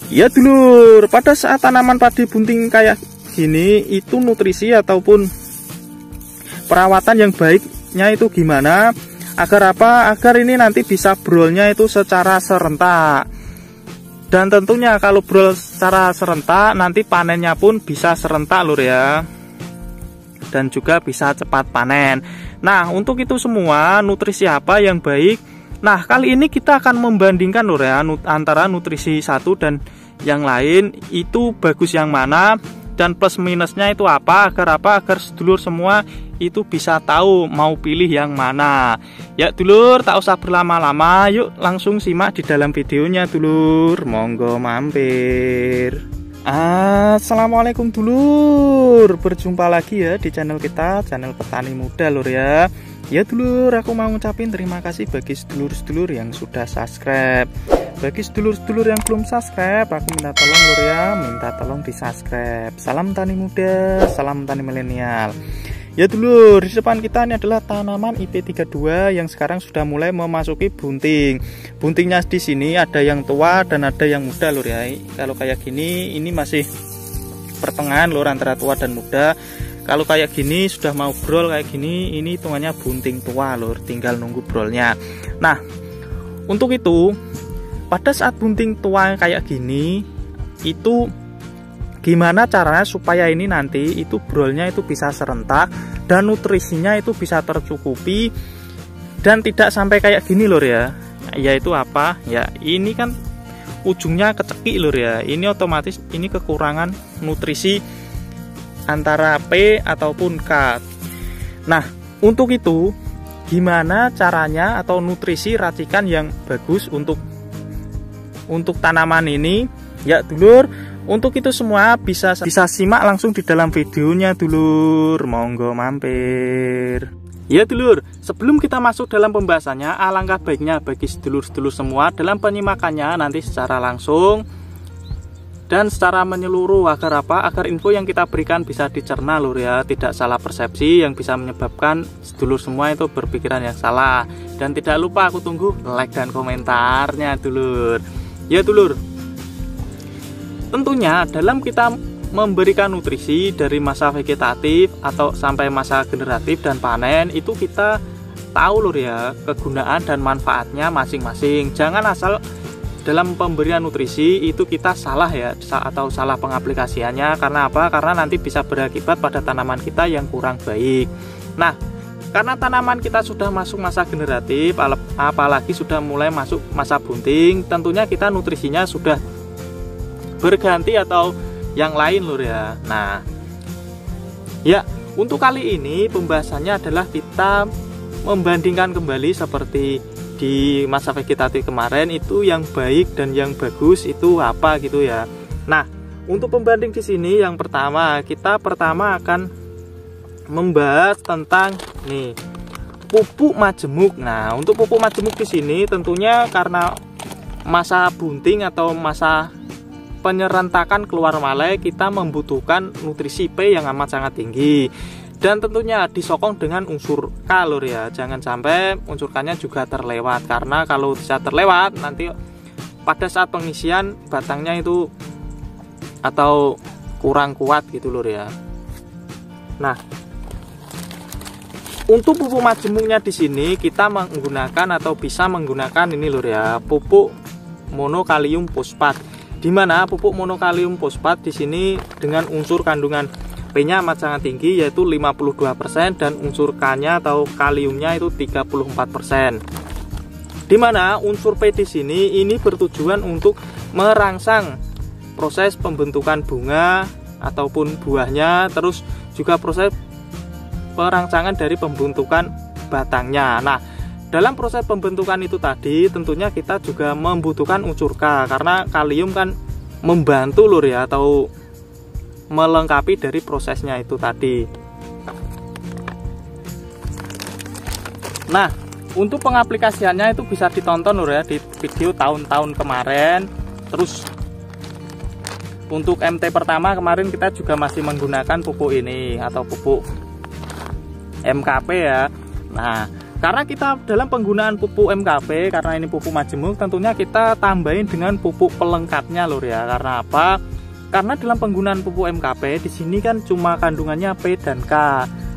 Ya dulur, pada saat tanaman padi bunting kayak gini, itu nutrisi ataupun perawatan yang baiknya itu gimana? Agar apa? Agar ini nanti bisa brolnya itu secara serentak. Dan tentunya kalau brol secara serentak, nanti panennya pun bisa serentak lur ya. Dan juga bisa cepat panen. Nah, untuk itu semua nutrisi apa yang baik? Nah, kali ini kita akan membandingkan lur ya, antara nutrisi satu dan yang lain itu bagus yang mana dan plus minusnya itu apa, agar sedulur semua itu bisa tahu mau pilih yang mana. Ya dulur, tak usah berlama-lama, yuk langsung simak di dalam videonya dulur. Monggo mampir. Assalamualaikum dulur, berjumpa lagi ya di channel kita, channel petani muda lur ya. Ya dulur, aku mau ngucapin terima kasih bagi sedulur-sedulur yang sudah subscribe. Bagi sedulur-sedulur yang belum subscribe, aku minta tolong lur ya, minta tolong di subscribe. Salam tani muda, salam tani milenial. Ya dulur, di depan kita ini adalah tanaman IP32 yang sekarang sudah mulai memasuki bunting. Buntingnya di sini ada yang tua dan ada yang muda lur ya. Kalau kayak gini, ini masih pertengahan lur antara tua dan muda. Kalau kayak gini sudah mau brol kayak gini, ini hitungannya bunting tua lur, tinggal nunggu brolnya. Nah, untuk itu pada saat bunting tua kayak gini, itu gimana caranya supaya ini nanti itu brolnya itu bisa serentak dan nutrisinya itu bisa tercukupi dan tidak sampai kayak gini lur ya. Yaitu apa? Ya, ini kan ujungnya kecekik lur ya. Ini otomatis ini kekurangan nutrisi antara P ataupun K. Nah, untuk itu gimana caranya atau nutrisi racikan yang bagus untuk tanaman ini? Ya dulur, untuk itu semua bisa simak langsung di dalam videonya dulur. Monggo mampir. Ya dulur, sebelum kita masuk dalam pembahasannya, alangkah baiknya bagi sedulur-sedulur semua dalam penyimakannya nanti secara langsung dan secara menyeluruh, agar apa? Agar info yang kita berikan bisa dicerna lur ya, tidak salah persepsi yang bisa menyebabkan sedulur semua itu berpikiran yang salah. Dan tidak lupa aku tunggu like dan komentarnya dulur. Ya dulur, tentunya dalam kita memberikan nutrisi dari masa vegetatif atau sampai masa generatif dan panen, itu kita tahu lur ya kegunaan dan manfaatnya masing-masing. Jangan asal dalam pemberian nutrisi itu kita salah ya, atau salah pengaplikasiannya. Karena apa? Karena nanti bisa berakibat pada tanaman kita yang kurang baik. Nah, karena tanaman kita sudah masuk masa generatif, apalagi sudah mulai masuk masa bunting, tentunya kita nutrisinya sudah berganti atau yang lain lur ya. Nah, ya untuk kali ini pembahasannya adalah kita membandingkan kembali seperti di masa vegetatif kemarin, itu yang baik dan yang bagus itu apa gitu ya. Nah, untuk pembanding di sini yang pertama, kita akan membahas tentang nih pupuk majemuk. Nah, untuk pupuk majemuk di sini tentunya karena masa bunting atau masa penyerentakan keluar malai, kita membutuhkan nutrisi P yang amat sangat tinggi. Dan tentunya disokong dengan unsur K lur ya. Jangan sampai unsur K-nya juga terlewat, karena kalau bisa terlewat nanti pada saat pengisian batangnya itu atau kurang kuat gitu lur ya. Nah, untuk pupuk majemuknya di sini kita menggunakan atau bisa menggunakan ini lur ya, pupuk monokalium fosfat. Di mana pupuk monokalium fosfat di sini dengan unsur kandungan P-nya amat sangat tinggi, yaitu 52%, dan unsur K-nya atau kaliumnya itu 34%. Di mana unsur P di sini ini bertujuan untuk merangsang proses pembentukan bunga ataupun buahnya, terus juga proses perangsangan dari pembentukan batangnya. Nah, dalam proses pembentukan itu tadi tentunya kita juga membutuhkan unsur K, karena kalium kan membantu lur ya, atau melengkapi dari prosesnya itu tadi. Nah, untuk pengaplikasiannya itu bisa ditonton lur ya di video tahun-tahun kemarin. Terus untuk MT pertama kemarin kita juga masih menggunakan pupuk ini atau pupuk MKP ya. Nah, Karena kita dalam penggunaan pupuk MKP, karena ini pupuk majemuk, tentunya kita tambahin dengan pupuk pelengkapnya lur ya. Karena apa? Karena dalam penggunaan pupuk MKP di sini kan cuma kandungannya P dan K.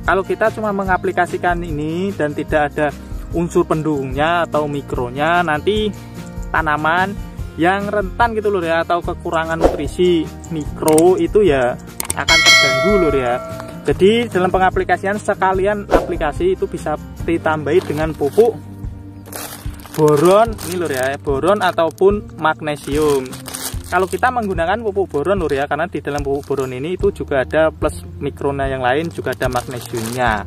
Kalau kita cuma mengaplikasikan ini dan tidak ada unsur pendukungnya atau mikronya, nanti tanaman yang rentan gitu lur ya, atau kekurangan nutrisi mikro itu ya akan terganggu lur ya. Jadi dalam pengaplikasian sekalian aplikasi itu bisa ditambahi dengan pupuk boron ini lur ya, boron ataupun magnesium. Kalau kita menggunakan pupuk boron lur ya, karena di dalam pupuk boron ini itu juga ada plus mikrona yang lain, juga ada magnesiumnya.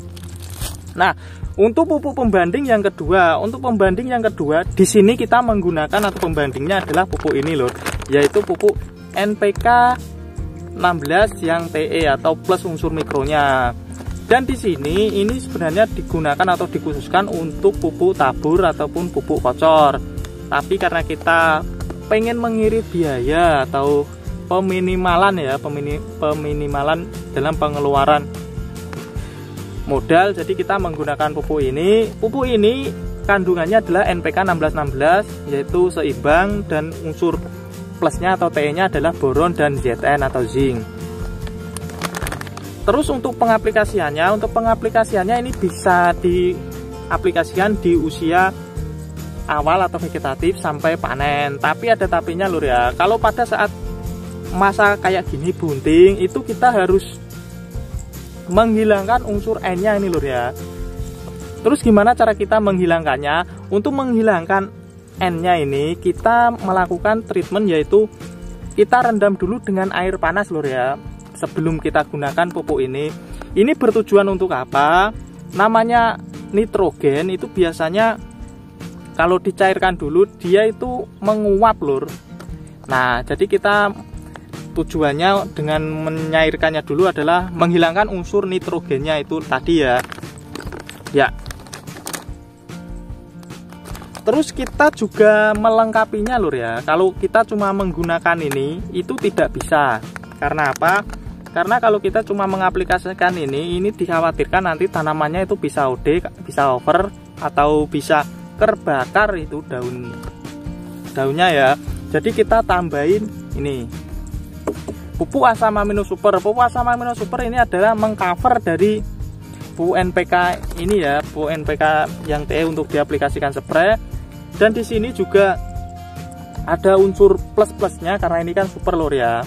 Nah, untuk pupuk pembanding yang kedua, di sini kita menggunakan atau pembandingnya adalah pupuk ini lur, yaitu pupuk NPK 16 yang TE atau plus unsur mikronya. Dan di sini ini sebenarnya digunakan atau dikhususkan untuk pupuk tabur ataupun pupuk kocor. Tapi karena kita pengen mengirit biaya atau peminimalan ya, peminimalan dalam pengeluaran modal, jadi kita menggunakan pupuk ini. Pupuk ini kandungannya adalah NPK 1616, yaitu seimbang, dan unsur plusnya atau TE-nya adalah boron dan Zn atau zinc. Terus untuk pengaplikasiannya ini bisa diaplikasikan di usia awal atau vegetatif sampai panen. Tapi ada tapinya lur ya. Kalau pada saat masa kayak gini bunting, itu kita harus menghilangkan unsur N-nya ini lur ya. Terus gimana cara kita menghilangkannya? Untuk menghilangkan N-nya ini kita melakukan treatment, yaitu kita rendam dulu dengan air panas lur ya, sebelum kita gunakan pupuk ini. Ini bertujuan untuk apa? Namanya nitrogen itu biasanya kalau dicairkan dulu dia itu menguap lur. Nah, jadi kita tujuannya dengan menyairkannya dulu adalah menghilangkan unsur nitrogennya itu tadi ya. Ya. Terus kita juga melengkapinya lur ya. Kalau kita cuma menggunakan ini itu tidak bisa. Karena apa? Karena kalau kita cuma mengaplikasikan ini dikhawatirkan nanti tanamannya itu bisa OD, bisa over, atau bisa terbakar itu daunnya ya. Jadi kita tambahin ini pupuk asam amino super. Pupuk asam amino super ini adalah mengcover dari pupuk NPK ini ya, pupuk NPK yang TE untuk diaplikasikan spray. Dan di sini juga ada unsur plus-plusnya karena ini kan super lur ya.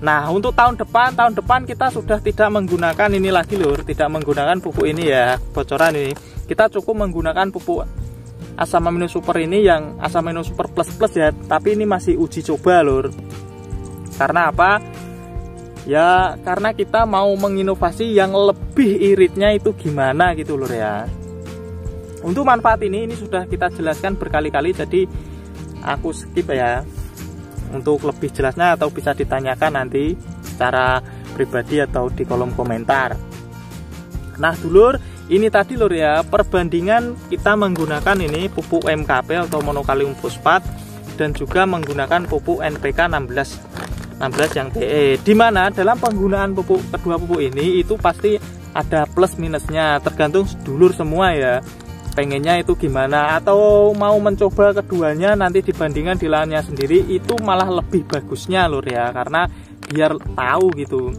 Nah, untuk tahun depan kita sudah tidak menggunakan ini lagi lur, tidak menggunakan pupuk ini ya, bocoran ini. Kita cukup menggunakan pupuk asam amino super ini yang asam amino super plus ya, tapi ini masih uji coba lur. Karena apa? Ya karena kita mau menginovasi yang lebih iritnya itu gimana gitu lur ya. Untuk manfaat ini sudah kita jelaskan berkali-kali, jadi aku skip ya. Untuk lebih jelasnya atau bisa ditanyakan nanti secara pribadi atau di kolom komentar. Nah dulur, ini tadi lur ya perbandingan kita menggunakan ini pupuk MKP atau monokalium fosfat dan juga menggunakan pupuk NPK 16 yang TE, dimana dalam penggunaan kedua pupuk ini itu pasti ada plus minusnya, tergantung dulur semua ya pengennya itu gimana, atau mau mencoba keduanya nanti dibandingkan di lahannya sendiri itu malah lebih bagusnya lur ya, karena biar tahu gitu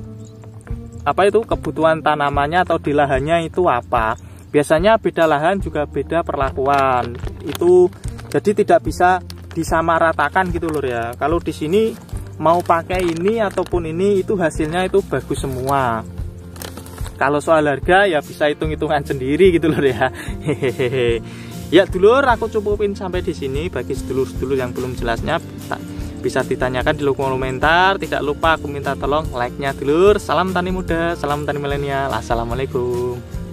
apa itu kebutuhan tanamannya atau di lahannya itu apa. Biasanya beda lahan juga beda perlakuan itu, jadi tidak bisa disamaratakan gitu lur ya. Kalau di sini mau pakai ini ataupun ini itu hasilnya itu bagus semua. Kalau soal harga ya bisa hitung-hitungan sendiri gitu lur ya. Hehehe. Ya dulur, aku cukupin sampai di sini. Bagi sedulur-sedulur yang belum jelasnya bisa ditanyakan di kolom komentar. Tidak lupa aku minta tolong like-nya dulur. Salam tani muda, salam tani milenial. Assalamualaikum.